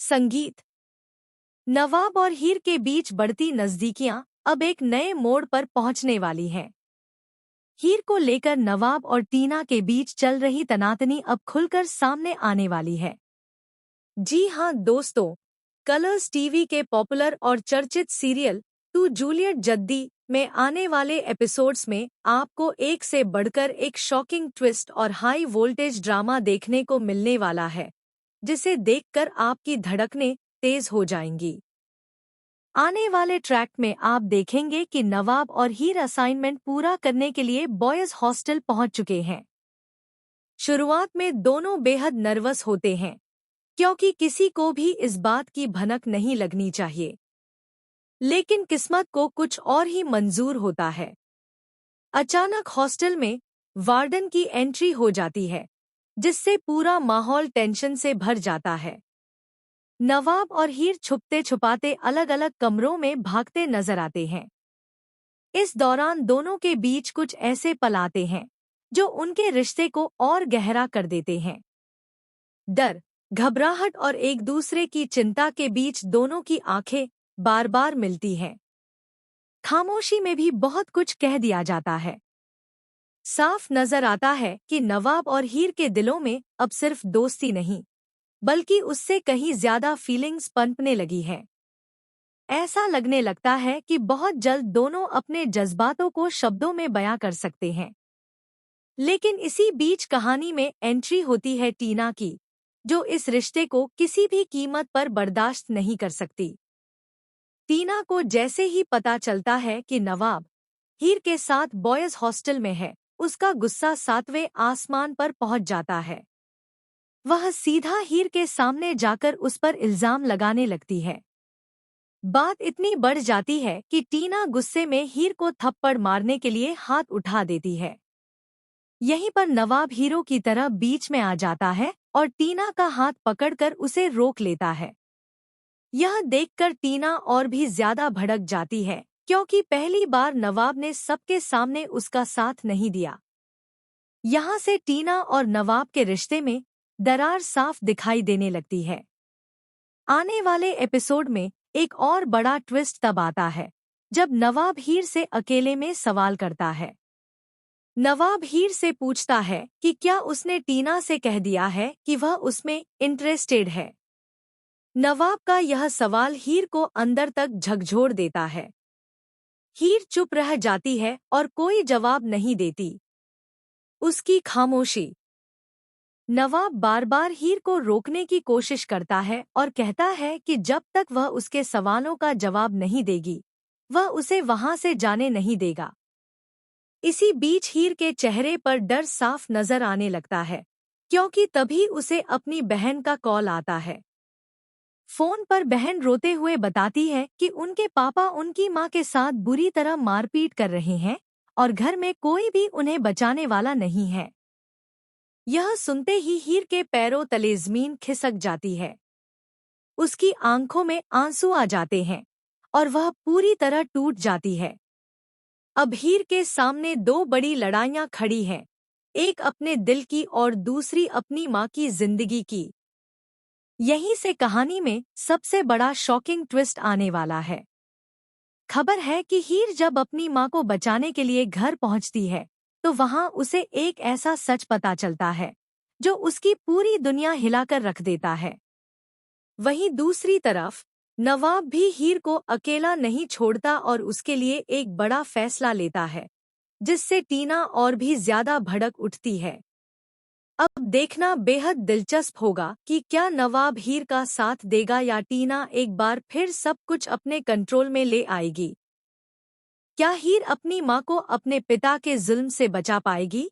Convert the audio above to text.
संगीत। नवाब और हीर के बीच बढ़ती नजदीकियां अब एक नए मोड़ पर पहुंचने वाली हैं। हीर को लेकर नवाब और टीना के बीच चल रही तनातनी अब खुलकर सामने आने वाली है। जी हां दोस्तों, कलर्स टीवी के पॉपुलर और चर्चित सीरियल टू जूलियट जद्दी में आने वाले एपिसोड्स में आपको एक से बढ़कर एक शॉकिंग ट्विस्ट और हाई वोल्टेज ड्रामा देखने को मिलने वाला है, जिसे देखकर आपकी धड़कनें तेज हो जाएंगी। आने वाले ट्रैक में आप देखेंगे कि नवाब और हीर असाइनमेंट पूरा करने के लिए बॉयज हॉस्टल पहुंच चुके हैं। शुरुआत में दोनों बेहद नर्वस होते हैं, क्योंकि किसी को भी इस बात की भनक नहीं लगनी चाहिए। लेकिन किस्मत को कुछ और ही मंजूर होता है। अचानक हॉस्टल में वार्डन की एंट्री हो जाती है, जिससे पूरा माहौल टेंशन से भर जाता है। नवाब और हीर छुपते छुपाते अलग अलग कमरों में भागते नजर आते हैं। इस दौरान दोनों के बीच कुछ ऐसे पल आते हैं जो उनके रिश्ते को और गहरा कर देते हैं। डर, घबराहट और एक दूसरे की चिंता के बीच दोनों की आंखें बार बार मिलती हैं। खामोशी में भी बहुत कुछ कह दिया जाता है। साफ नजर आता है कि नवाब और हीर के दिलों में अब सिर्फ दोस्ती नहीं, बल्कि उससे कहीं ज्यादा फीलिंग्स पनपने लगी हैं। ऐसा लगने लगता है कि बहुत जल्द दोनों अपने जज्बातों को शब्दों में बयां कर सकते हैं। लेकिन इसी बीच कहानी में एंट्री होती है टीना की, जो इस रिश्ते को किसी भी कीमत पर बर्दाश्त नहीं कर सकती। टीना को जैसे ही पता चलता है कि नवाब हीर के साथ बॉयज हॉस्टल में है, उसका गुस्सा 7वें आसमान पर पहुंच जाता है। वह सीधा हीर के सामने जाकर उस पर इल्जाम लगाने लगती है। बात इतनी बढ़ जाती है कि टीना गुस्से में हीर को थप्पड़ मारने के लिए हाथ उठा देती है। यहीं पर नवाब हीरो की तरह बीच में आ जाता है और टीना का हाथ पकड़कर उसे रोक लेता है। यह देखकर टीना और भी ज्यादा भड़क जाती है, क्योंकि पहली बार नवाब ने सबके सामने उसका साथ नहीं दिया। यहाँ से टीना और नवाब के रिश्ते में दरार साफ दिखाई देने लगती है। आने वाले एपिसोड में एक और बड़ा ट्विस्ट तब आता है जब नवाब हीर से अकेले में सवाल करता है। नवाब हीर से पूछता है कि क्या उसने टीना से कह दिया है कि वह उसमें इंटरेस्टेड है। नवाब का यह सवाल हीर को अंदर तक झकझोर देता है। हीर चुप रह जाती है और कोई जवाब नहीं देती। उसकी खामोशी। नवाब बार बार हीर को रोकने की कोशिश करता है और कहता है कि जब तक वह उसके सवालों का जवाब नहीं देगी, वह उसे वहां से जाने नहीं देगा। इसी बीच हीर के चेहरे पर डर साफ नजर आने लगता है, क्योंकि तभी उसे अपनी बहन का कॉल आता है। फोन पर बहन रोते हुए बताती है कि उनके पापा उनकी मां के साथ बुरी तरह मारपीट कर रहे हैं और घर में कोई भी उन्हें बचाने वाला नहीं है। यह सुनते ही हीर के पैरों तले जमीन खिसक जाती है। उसकी आंखों में आंसू आ जाते हैं और वह पूरी तरह टूट जाती है। अब हीर के सामने दो बड़ी लड़ाइयां खड़ी हैं, एक अपने दिल की और दूसरी अपनी मां की जिंदगी की। यहीं से कहानी में सबसे बड़ा शॉकिंग ट्विस्ट आने वाला है। खबर है कि हीर जब अपनी मां को बचाने के लिए घर पहुंचती है, तो वहां उसे एक ऐसा सच पता चलता है जो उसकी पूरी दुनिया हिलाकर रख देता है। वहीं दूसरी तरफ नवाब भी हीर को अकेला नहीं छोड़ता और उसके लिए एक बड़ा फैसला लेता है, जिससे टीना और भी ज्यादा भड़क उठती है। अब देखना बेहद दिलचस्प होगा कि क्या नवाब हीर का साथ देगा या टीना एक बार फिर सब कुछ अपने कंट्रोल में ले आएगी। क्या हीर अपनी मां को अपने पिता के जुल्म से बचा पाएगी?